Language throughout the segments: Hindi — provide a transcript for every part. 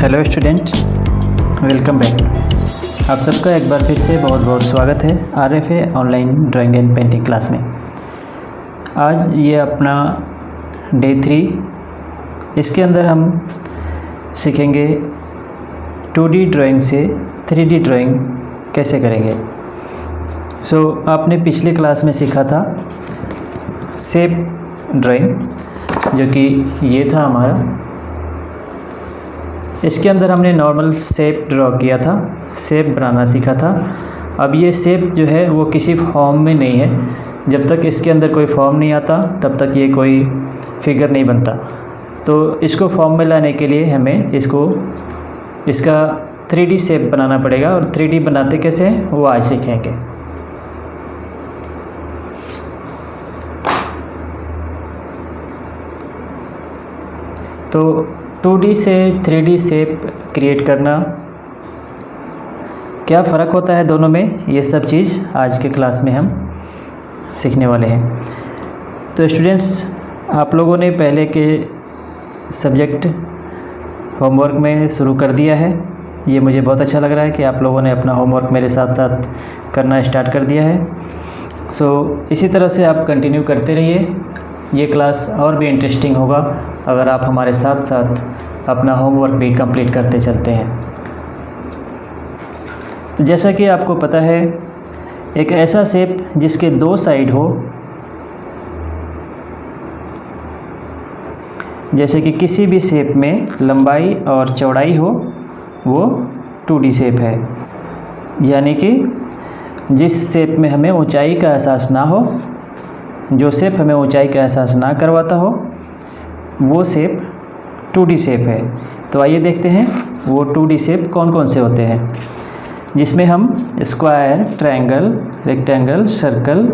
Hello student, welcome back. आप सबका एक बार फिर से बहुत बहुत स्वागत है RFA online drawing and painting class में। आज ये अपना डे 3। इसके अंदर हम सीखेंगे 2D ड्राइंग से 3D ड्राइंग कैसे करेंगे। आपने पिछले क्लास में सीखा था शेप ड्राइंग, जो कि ये था हमारा। इसके अंदर हमने नॉर्मल शेप ड्रॉ किया था, शेप बनाना सीखा था। अब ये शेप जो है वो किसी फॉर्म में नहीं है। जब तक इसके अंदर कोई फॉर्म नहीं आता तब तक ये कोई फिगर नहीं बनता। तो इसको फॉर्म में लाने के लिए हमें इसका 3D शेप बनाना पड़ेगा, और 3D बनाते कैसे हैं वो आज सीखेंगे। तो 2D से 3D शेप क्रिएट करना, क्या फ़र्क होता है दोनों में, ये सब चीज़ आज के क्लास में हम सीखने वाले हैं। तो स्टूडेंट्स, आप लोगों ने पहले के सब्जेक्ट होमवर्क में शुरू कर दिया है। ये मुझे बहुत अच्छा लग रहा है कि आप लोगों ने अपना होमवर्क मेरे साथ साथ करना स्टार्ट कर दिया है। इसी तरह से आप कंटिन्यू करते रहिए। ये क्लास और भी इंटरेस्टिंग होगा अगर आप हमारे साथ साथ अपना होमवर्क भी कंप्लीट करते चलते हैं। तो जैसा कि आपको पता है, एक ऐसा शेप जिसके 2 साइड हो, जैसे कि किसी भी शेप में लंबाई और चौड़ाई हो, वो 2D शेप है। यानी कि जिस शेप में हमें ऊंचाई का एहसास ना हो, जो शेप हमें ऊंचाई का एहसास ना करवाता हो, वो शेप 2D शेप है। तो आइए देखते हैं वो 2D शेप कौन कौन से होते हैं, जिसमें हम स्क्वायर, ट्रायंगल, रेक्टेंगल, सर्कल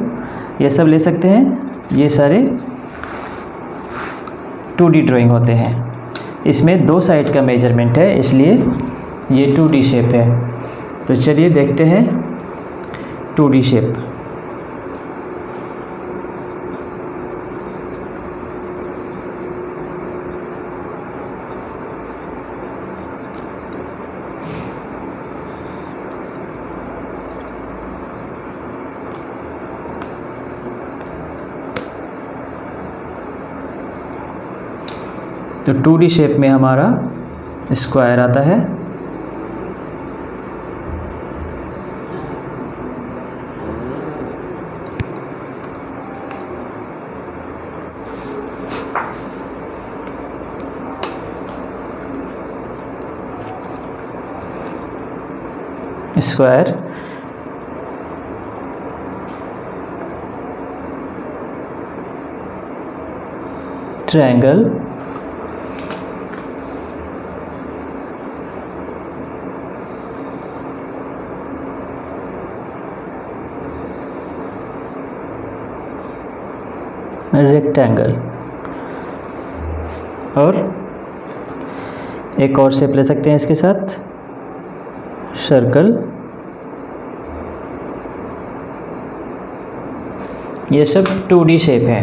ये सब ले सकते हैं। ये सारे 2D ड्राइंग होते हैं। इसमें 2 साइड का मेजरमेंट है, इसलिए ये 2D शेप है। तो चलिए देखते हैं 2D शेप। तो 2D शेप में हमारा स्क्वायर आता है, स्क्वायर, ट्रायंगल, रेक्टेंगल, और एक और शेप ले सकते हैं इसके साथ, सर्कल। ये सब 2D शेप हैं।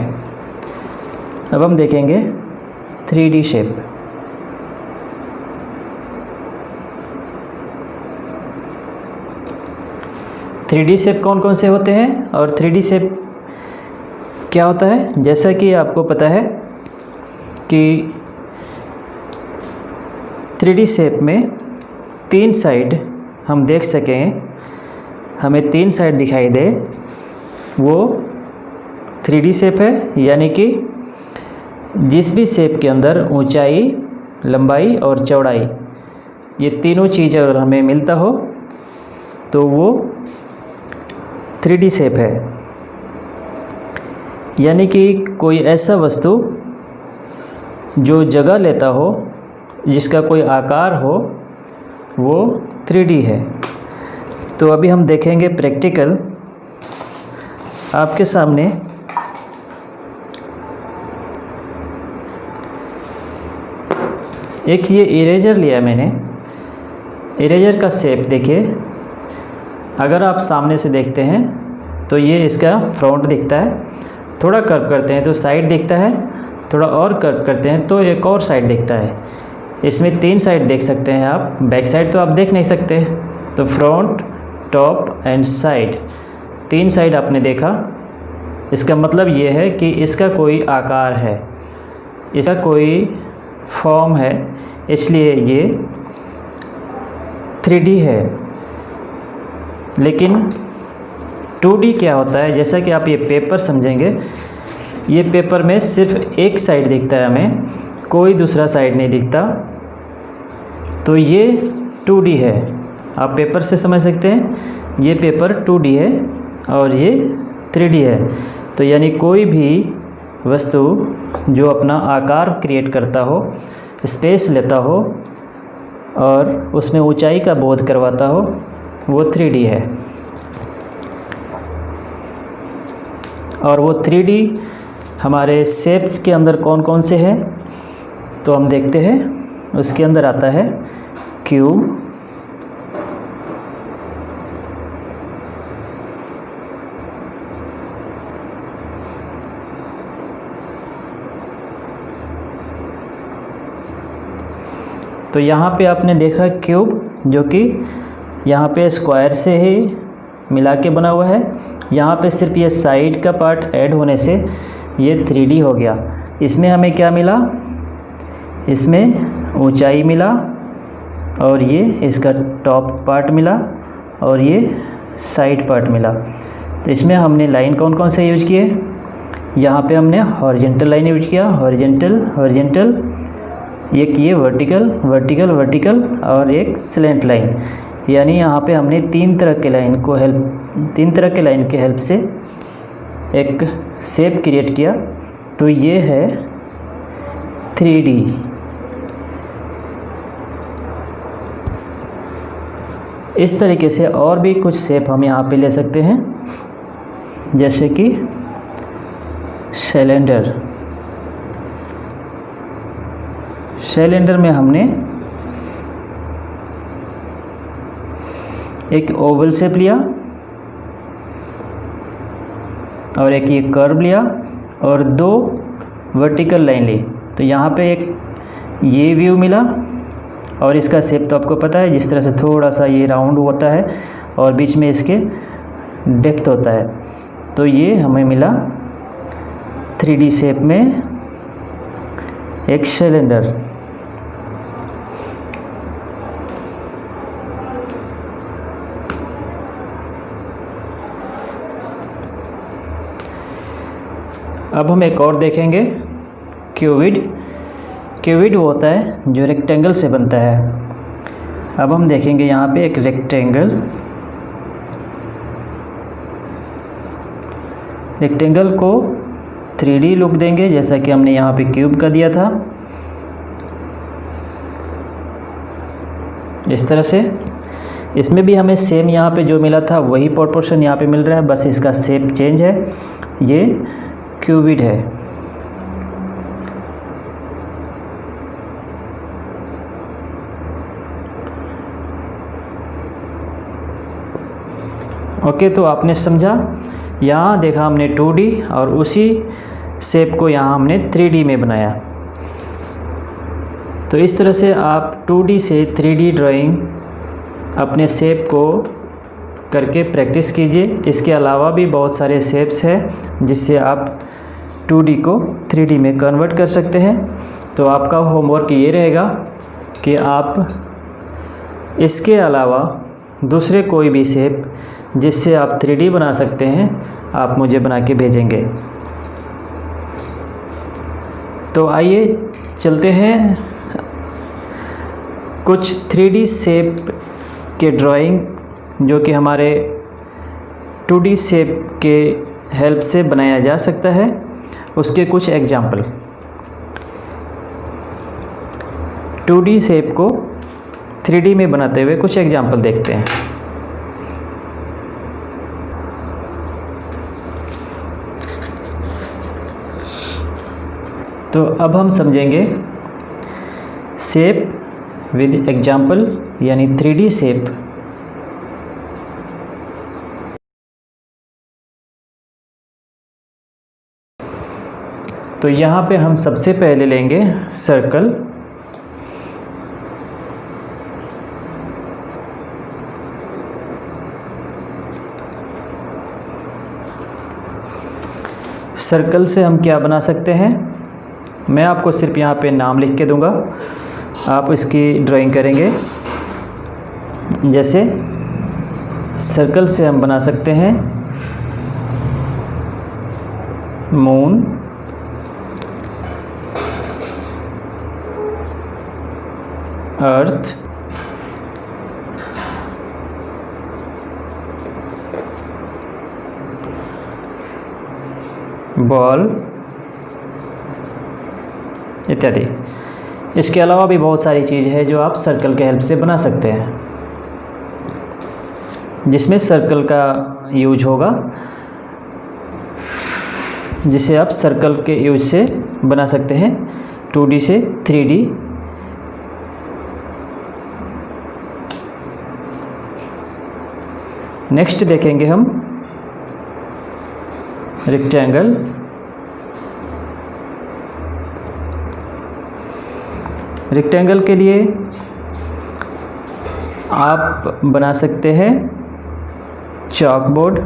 अब हम देखेंगे 3D shape. Three D shape कौन कौन से होते हैं और 3D शेप क्या होता है। जैसा कि आपको पता है कि 3D शेप में 3 साइड हम देख सकें, हमें 3 साइड दिखाई दे, वो 3D शेप है। यानी कि जिस भी शेप के अंदर ऊंचाई, लंबाई और चौड़ाई, ये तीनों चीज़ अगर हमें मिलता हो तो वो 3D शेप है। यानी कि कोई ऐसा वस्तु जो जगह लेता हो, जिसका कोई आकार हो, वो 3D है। तो अभी हम देखेंगे प्रैक्टिकल आपके सामने। एक ये इरेजर लिया मैंने। इरेजर का शेप देखिए, अगर आप सामने से देखते हैं तो ये इसका फ्रंट दिखता है, थोड़ा कर्व करते हैं तो साइड दिखता है, थोड़ा और कर्व करते हैं तो एक और साइड दिखता है। इसमें 3 साइड देख सकते हैं आप, बैक साइड तो आप देख नहीं सकते, तो front, top and side 3 side आपने देखा। इसका मतलब ये है कि इसका कोई आकार है, इसका कोई फॉर्म है, इसलिए ये 3D है। लेकिन 2D क्या होता है, जैसा कि आप ये पेपर समझेंगे, ये पेपर में सिर्फ एक साइड दिखता है हमें, कोई दूसरा साइड नहीं दिखता, तो ये 2D है। आप पेपर से समझ सकते हैं, ये पेपर 2D है और ये 3D है। तो यानी कोई भी वस्तु जो अपना आकार क्रिएट करता हो, स्पेस लेता हो और उसमें ऊंचाई का बोध करवाता हो, वो 3D है। और वो 3D हमारे शेप्स के अंदर कौन कौन से हैं, तो हम देखते हैं। उसके अंदर आता है क्यूब, तो यहाँ पे आपने देखा क्यूब, जो कि यहाँ पे स्क्वायर से ही मिला के बना हुआ है। यहाँ पे सिर्फ ये साइड का पार्ट ऐड होने से ये 3D हो गया। इसमें हमें क्या मिला, इसमें ऊंचाई मिला और ये इसका टॉप पार्ट मिला और ये साइड पार्ट मिला। तो इसमें हमने लाइन कौन कौन से यूज किए, यहाँ पे हमने हॉरिजेंटल लाइन यूज किया, हॉरिजेंटल हॉरिजेंटल, एक ये वर्टिकल वर्टिकल वर्टिकल और एक स्लैंट लाइन। यानी यहाँ पे हमने 3 तरह के लाइन के हेल्प से एक शेप क्रिएट किया। तो ये है 3D। इस तरीके से और भी कुछ शेप हम यहाँ पे ले सकते हैं, जैसे कि सिलेंडर। सिलेंडर में हमने एक ओवल शेप लिया और एक ये कर्व लिया और 2 वर्टिकल लाइन ली। तो यहाँ पे एक ये व्यू मिला और इसका शेप तो आपको पता है, जिस तरह से थोड़ा सा ये राउंड होता है और बीच में इसके डेप्थ होता है। तो ये हमें मिला 3D शेप में एक सिलेंडर। अब हम एक और देखेंगे, क्यूबिड। क्यूबिड वो होता है जो रेक्टेंगल से बनता है। अब हम देखेंगे यहाँ पे एक रेक्टेंगल को 3D लुक देंगे, जैसा कि हमने यहाँ पे क्यूब का दिया था। इस तरह से इसमें भी हमें सेम यहाँ पे जो मिला था वही प्रोपोर्शन यहाँ पे मिल रहा है, बस इसका शेप चेंज है। ये क्यूबिड है। ओके, तो आपने समझा, यहाँ देखा हमने 2D और उसी शेप को यहाँ हमने 3D में बनाया। तो इस तरह से आप 2D से 3D ड्राइंग अपने शेप को करके प्रैक्टिस कीजिए। इसके अलावा भी बहुत सारे शेप्स हैं जिससे आप 2D को 3D में कन्वर्ट कर सकते हैं। तो आपका होमवर्क ये रहेगा कि आप इसके अलावा दूसरे कोई भी शेप जिससे आप 3D बना सकते हैं, आप मुझे बना के भेजेंगे। तो आइए चलते हैं कुछ 3D शेप के ड्राइंग जो कि हमारे 2D शेप के हेल्प से बनाया जा सकता है, उसके कुछ एग्जाम्पल। 2D शेप को 3D में बनाते हुए कुछ एग्जाम्पल देखते हैं। तो अब हम समझेंगे शेप विद एग्जाम्पल, यानी 3D शेप। तो यहाँ पे हम सबसे पहले लेंगे सर्कल। सर्कल से हम क्या बना सकते हैं, मैं आपको सिर्फ यहाँ पे नाम लिख के दूंगा, आप इसकी ड्राइंग करेंगे। जैसे सर्कल से हम बना सकते हैं मून, अर्थ, बॉल इत्यादि। इसके अलावा भी बहुत सारी चीज़ है जो आप सर्कल के हेल्प से बना सकते हैं, जिसमें सर्कल का यूज होगा, जिसे आप सर्कल के यूज से बना सकते हैं 2D से 3D। नेक्स्ट देखेंगे हम रेक्टेंगल। रेक्टेंगल के लिए आप बना सकते हैं चॉकबोर्ड,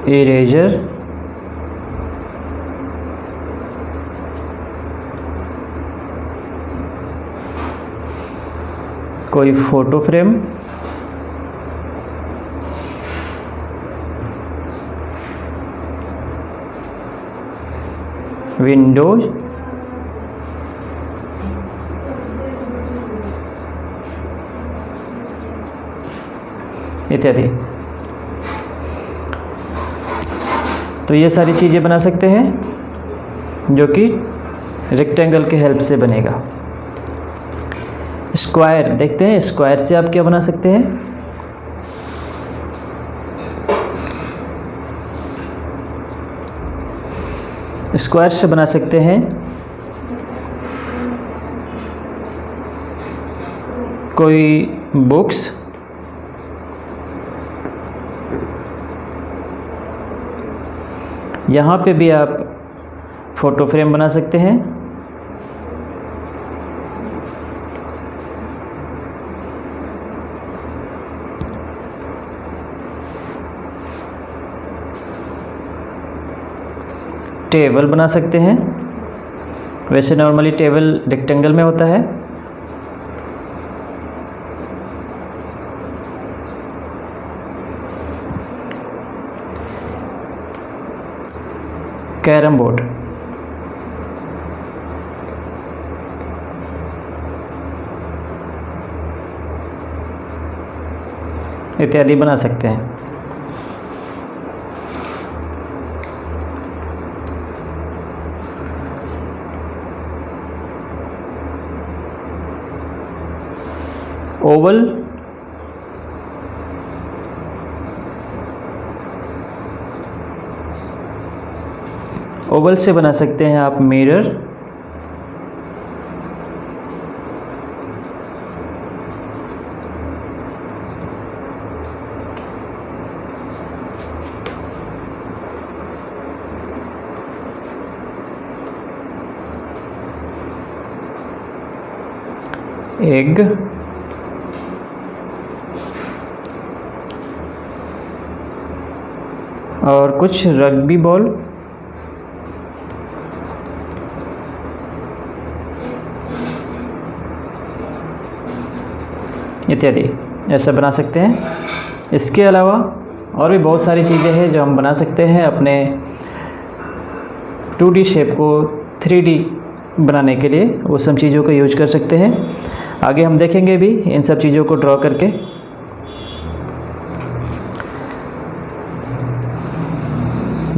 इरेजर, कोई फोटो फ्रेम, विंडोज, इत्यादि। तो ये सारी चीज़ें बना सकते हैं जो कि रेक्टेंगल के हेल्प से बनेगा। स्क्वायर देखते हैं, स्क्वायर से आप क्या बना सकते हैं। स्क्वायर से बना सकते हैं कोई बुक्स, यहाँ पे भी आप फोटो फ्रेम बना सकते हैं। टेबल बना सकते हैं, वैसे नॉर्मली टेबल रेक्टेंगल में होता है। कैरम बोर्ड, इत्यादि बना सकते हैं। ओवल, ओवल से बना सकते हैं आप मिरर, एग, और कुछ रग्बी बॉल, इत्यादि ऐसा बना सकते हैं। इसके अलावा और भी बहुत सारी चीज़ें हैं जो हम बना सकते हैं अपने 2D शेप को 3D बनाने के लिए, वो सब चीज़ों का यूज कर सकते हैं। आगे हम देखेंगे भी इन सब चीज़ों को ड्रॉ करके।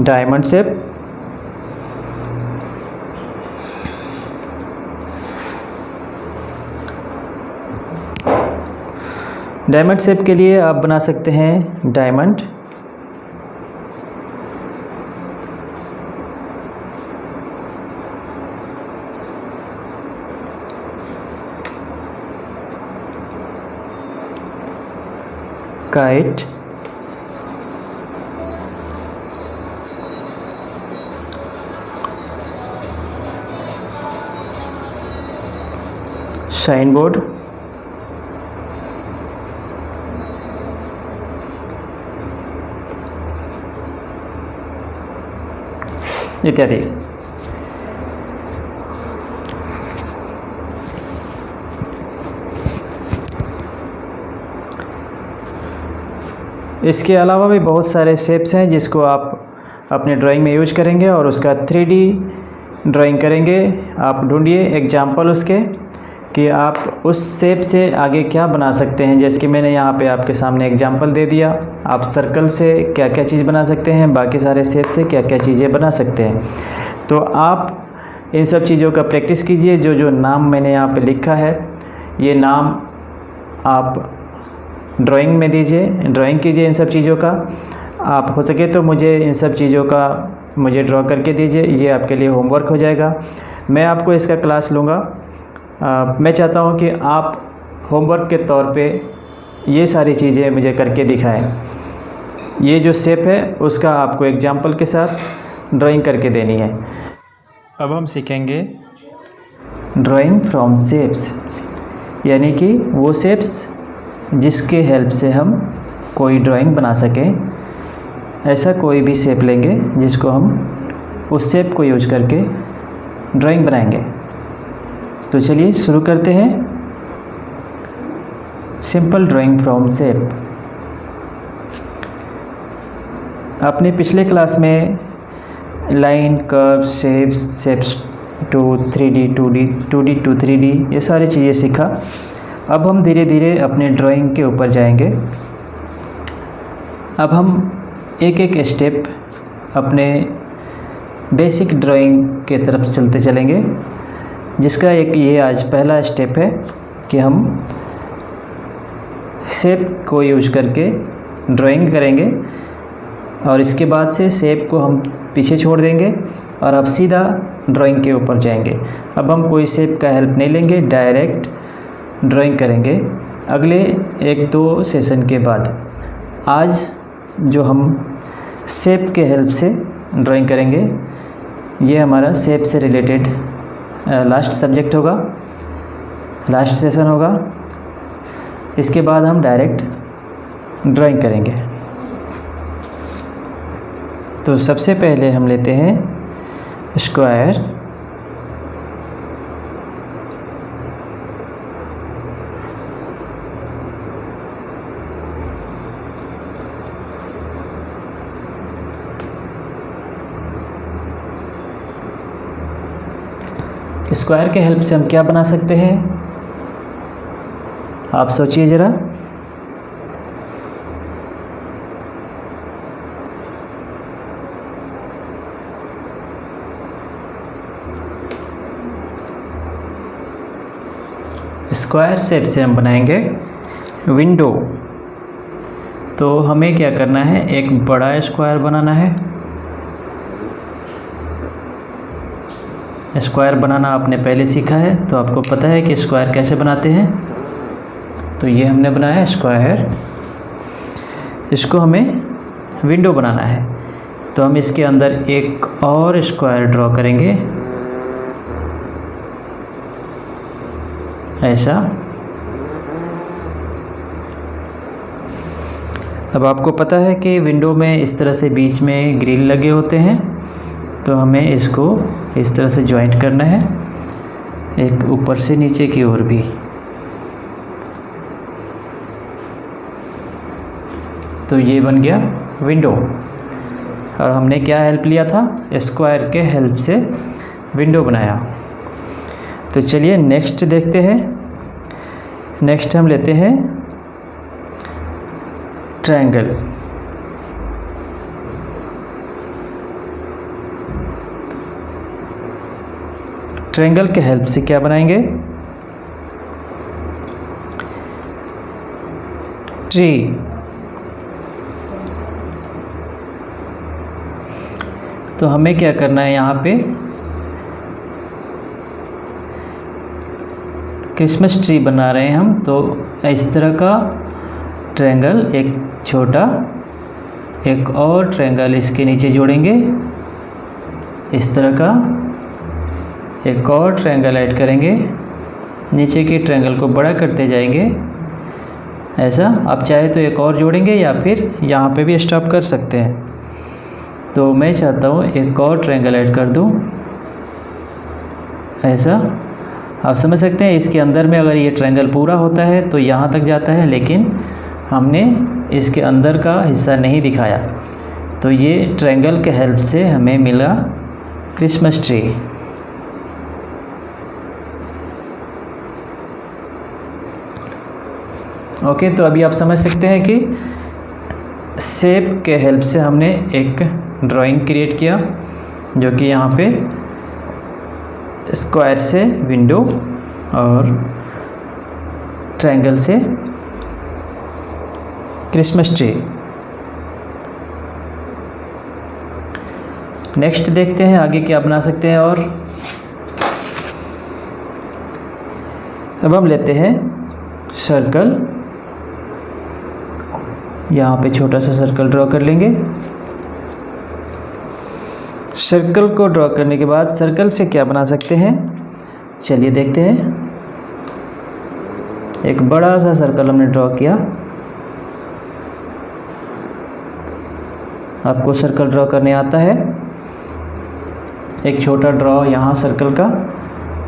डायमंड शेप, डायमंड शेप के लिए आप बना सकते हैं डायमंड, काइट, साइन बोर्ड, इत्यादि। इसके अलावा भी बहुत सारे शेप्स हैं जिसको आप अपने ड्राइंग में यूज करेंगे और उसका 3D ड्राइंग करेंगे। आप ढूंढिए एग्जाम्पल उसके कि आप उस शेप से आगे क्या बना सकते हैं। जैसे कि मैंने यहाँ पे आपके सामने एग्जाम्पल दे दिया। आप सर्कल से क्या क्या चीज़ बना सकते हैं, बाकी सारे शेप से क्या क्या चीज़ें बना सकते हैं। तो आप इन सब चीज़ों का प्रैक्टिस कीजिए। जो जो नाम मैंने यहाँ पे लिखा है, ये नाम आप ड्राइंग में दीजिए, ड्राइंग कीजिए इन सब चीज़ों का। आप हो सके तो मुझे इन सब चीज़ों का मुझे ड्रॉ करके दीजिए, ये आपके लिए होमवर्क हो जाएगा। मैं आपको इसका क्लास लूँगा। मैं चाहता हूँ कि आप होमवर्क के तौर पे ये सारी चीज़ें मुझे करके दिखाएं। ये जो शेप है उसका आपको एग्जाम्पल के साथ ड्राइंग करके देनी है। अब हम सीखेंगे ड्राइंग फ्रॉम शेप्स, यानी कि वो शेप्स जिसके हेल्प से हम कोई ड्राइंग बना सकें। ऐसा कोई भी शेप लेंगे जिसको हम उस शेप को यूज करके ड्राइंग बनाएंगे। तो चलिए शुरू करते हैं। Simple drawing from shape. आपने पिछले क्लास में line, curve, shapes to 3D, 2D to 3D ये सारी चीज़ें सीखा। अब हम धीरे धीरे अपने ड्राइंग के ऊपर जाएंगे। अब हम एक एक स्टेप अपने बेसिक ड्राइंग के तरफ चलते चलेंगे, जिसका एक ये आज पहला स्टेप है कि हम शेप को यूज करके ड्राइंग करेंगे। और इसके बाद से शेप को हम पीछे छोड़ देंगे और अब सीधा ड्राइंग के ऊपर जाएंगे। अब हम कोई शेप का हेल्प नहीं लेंगे, डायरेक्ट ड्राइंग करेंगे अगले 1-2 सेशन के बाद। आज जो हम शेप के हेल्प से ड्राइंग करेंगे, ये हमारा शेप से रिलेटेड लास्ट सब्जेक्ट होगा, लास्ट सेशन होगा। इसके बाद हम डायरेक्ट ड्राइंग करेंगे। तो सबसे पहले हम लेते हैं स्क्वायर, स्क्वायर के हेल्प से हम क्या बना सकते हैं, आप सोचिए ज़रा। स्क्वायर शेप से हम बनाएंगे विंडो। तो हमें क्या करना है, एक बड़ा स्क्वायर बनाना है। स्क्वायर बनाना आपने पहले सीखा है, तो आपको पता है कि स्क्वायर कैसे बनाते हैं। तो ये हमने बनाया स्क्वायर, इसको हमें विंडो बनाना है। तो हम इसके अंदर एक और स्क्वायर ड्रॉ करेंगे, ऐसा। अब आपको पता है कि विंडो में इस तरह से बीच में ग्रिल लगे होते हैं, तो हमें इसको इस तरह से जॉइंट करना है, एक ऊपर से नीचे की ओर भी। तो ये बन गया विंडो। और हमने क्या हेल्प लिया था, स्क्वायर के हेल्प से विंडो बनाया। तो चलिए नेक्स्ट देखते हैं। नेक्स्ट हम लेते हैं ट्रायंगल। ट्रायंगल के हेल्प से क्या बनाएंगे, ट्री। तो हमें क्या करना है, यहाँ पे क्रिसमस ट्री बना रहे हैं हम। तो इस तरह का ट्रायंगल, एक छोटा, एक और ट्रायंगल इसके नीचे जोड़ेंगे, इस तरह का एक और ट्रायंगल ऐड करेंगे नीचे के ट्रायंगल को बड़ा करते जाएंगे ऐसा। आप चाहे तो एक और जोड़ेंगे या फिर यहाँ पे भी स्टॉप कर सकते हैं। तो मैं चाहता हूँ एक और ट्रायंगल ऐड कर दूँ ऐसा। आप समझ सकते हैं इसके अंदर में अगर ये ट्रायंगल पूरा होता है तो यहाँ तक जाता है, लेकिन हमने इसके अंदर का हिस्सा नहीं दिखाया। तो ये ट्रायंगल के हेल्प से हमें मिला क्रिसमस ट्री। ओके, तो अभी आप समझ सकते हैं कि शेप के हेल्प से हमने एक ड्राइंग क्रिएट किया, जो कि यहाँ पे स्क्वायर से विंडो और ट्रायंगल से क्रिसमस ट्री। नेक्स्ट देखते हैं आगे क्या बना सकते हैं। और अब हम लेते हैं सर्कल, यहाँ पे छोटा सा सर्कल ड्रॉ कर लेंगे। सर्कल को ड्रॉ करने के बाद सर्कल से क्या बना सकते हैं, चलिए देखते हैं। एक बड़ा सा सर्कल हमने ड्रॉ किया। आपको सर्कल ड्रॉ करने आता है। एक छोटा ड्रॉ यहाँ सर्कल का,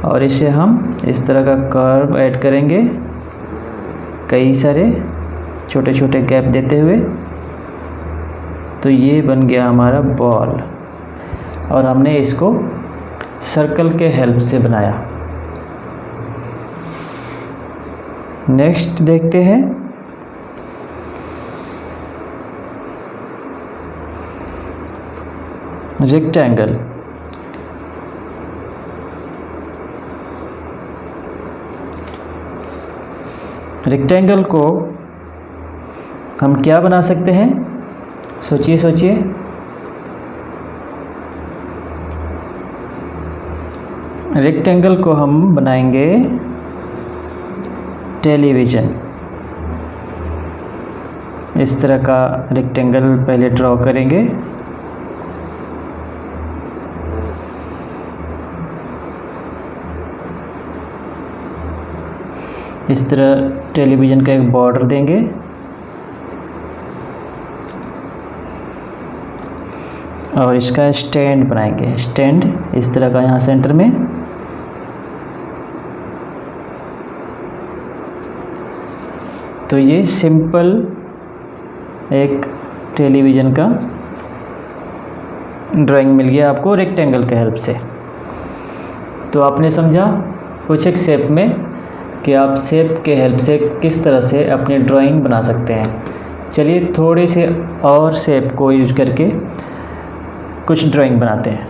और इसे हम इस तरह का कर्व ऐड करेंगे, कई सारे छोटे छोटे गैप देते हुए। तो ये बन गया हमारा बॉल, और हमने इसको सर्कल के हेल्प से बनाया। नेक्स्ट देखते हैं रेक्टेंगल। रेक्टेंगल को हम क्या बना सकते हैं, सोचिए सोचिए। रेक्टेंगल को हम बनाएंगे टेलीविज़न। इस तरह का रेक्टेंगल पहले ड्रॉ करेंगे। इस तरह टेलीविज़न का एक बॉर्डर देंगे, और इसका स्टैंड बनाएंगे। स्टैंड इस तरह का यहाँ सेंटर में। तो ये सिंपल एक टेलीविज़न का ड्राइंग मिल गया आपको रेक्टेंगल के हेल्प से। तो आपने समझा कुछ एक शेप में कि आप शेप के हेल्प से किस तरह से अपनी ड्राइंग बना सकते हैं। चलिए थोड़े से और शेप को यूज करके कुछ ड्राइंग बनाते हैं।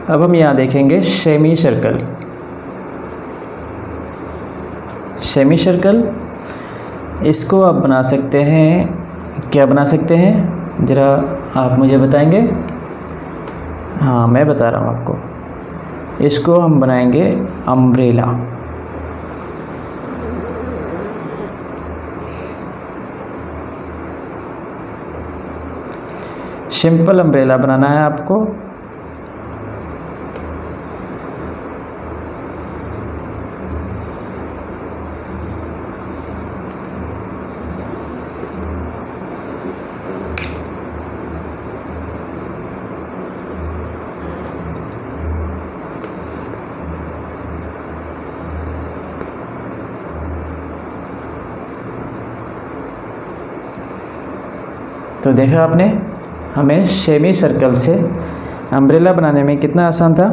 अब हम यहाँ देखेंगे सेमी सर्कल। सेमी सर्कल, इसको आप बना सकते हैं, क्या बना सकते हैं ज़रा आप मुझे बताएंगे। हाँ, मैं बता रहा हूँ आपको। इसको हम बनाएंगे अम्ब्रेला। सिंपल अम्ब्रेला बनाना है आपको। तो देखा आपने, हमें सेमी सर्कल से अम्ब्रेला बनाने में कितना आसान था।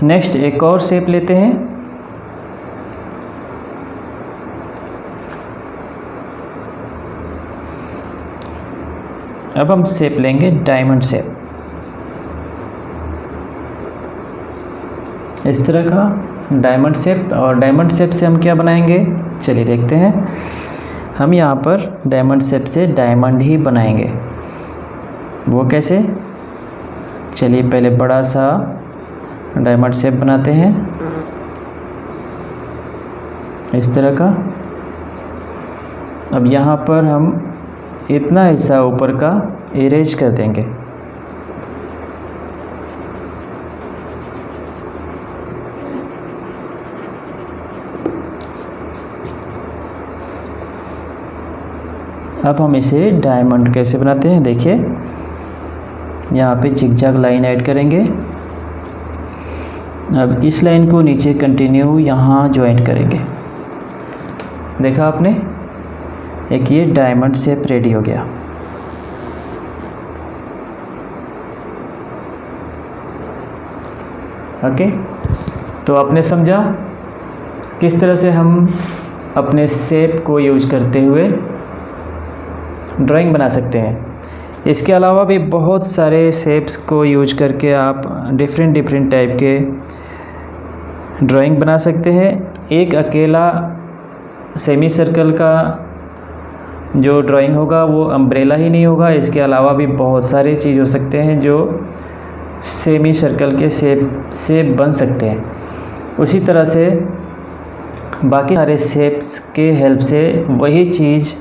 नेक्स्ट एक और शेप लेते हैं। अब हम शेप लेंगे डायमंड शेप। इस तरह का डायमंड शेप। और डायमंड शेप से हम क्या बनाएंगे, चलिए देखते हैं। हम यहाँ पर डायमंड शेप से डायमंड ही बनाएंगे। वो कैसे, चलिए पहले बड़ा सा डायमंड शेप बनाते हैं इस तरह का। अब यहाँ पर हम इतना हिस्सा ऊपर का इरेज कर देंगे। अब हम इसे डायमंड कैसे बनाते हैं देखिए, यहाँ पे जिगजैग लाइन ऐड करेंगे। अब इस लाइन को नीचे कंटिन्यू यहाँ ज्वाइंट करेंगे। देखा आपने, एक ये डायमंड शेप रेडी हो गया। ओके, तो आपने समझा किस तरह से हम अपने शेप को यूज करते हुए ड्राइंग बना सकते हैं। इसके अलावा भी बहुत सारे शेप्स को यूज करके आप डिफरेंट टाइप के ड्राइंग बना सकते हैं। एक अकेला सेमी सर्कल का जो ड्राइंग होगा वो अम्ब्रेला ही नहीं होगा, इसके अलावा भी बहुत सारे चीज़ हो सकते हैं जो सेमी सर्कल के शेप से बन सकते हैं। उसी तरह से बाकी सारे शेप्स के हेल्प से वही चीज़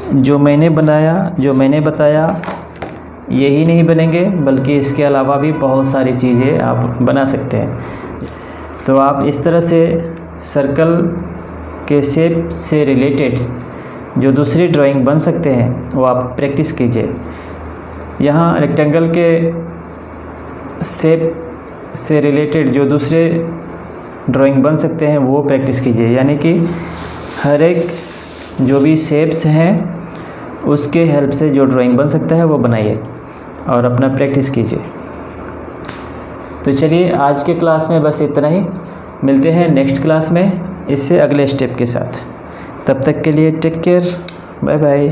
जो मैंने बनाया, जो मैंने बताया, यही नहीं बनेंगे बल्कि इसके अलावा भी बहुत सारी चीज़ें आप बना सकते हैं। तो आप इस तरह से सर्कल के शेप से रिलेटेड जो दूसरी ड्राइंग बन सकते हैं वो आप प्रैक्टिस कीजिए। यहाँ रेक्टेंगल के शेप से रिलेटेड जो दूसरे ड्राइंग बन सकते हैं वो प्रैक्टिस कीजिए, यानी कि हर एक जो भी शेप्स हैं उसके हेल्प से जो ड्राइंग बन सकता है वो बनाइए और अपना प्रैक्टिस कीजिए। तो चलिए आज के क्लास में बस इतना ही, मिलते हैं नेक्स्ट क्लास में इससे अगले स्टेप के साथ। तब तक के लिए टेक केयर, बाय बाय।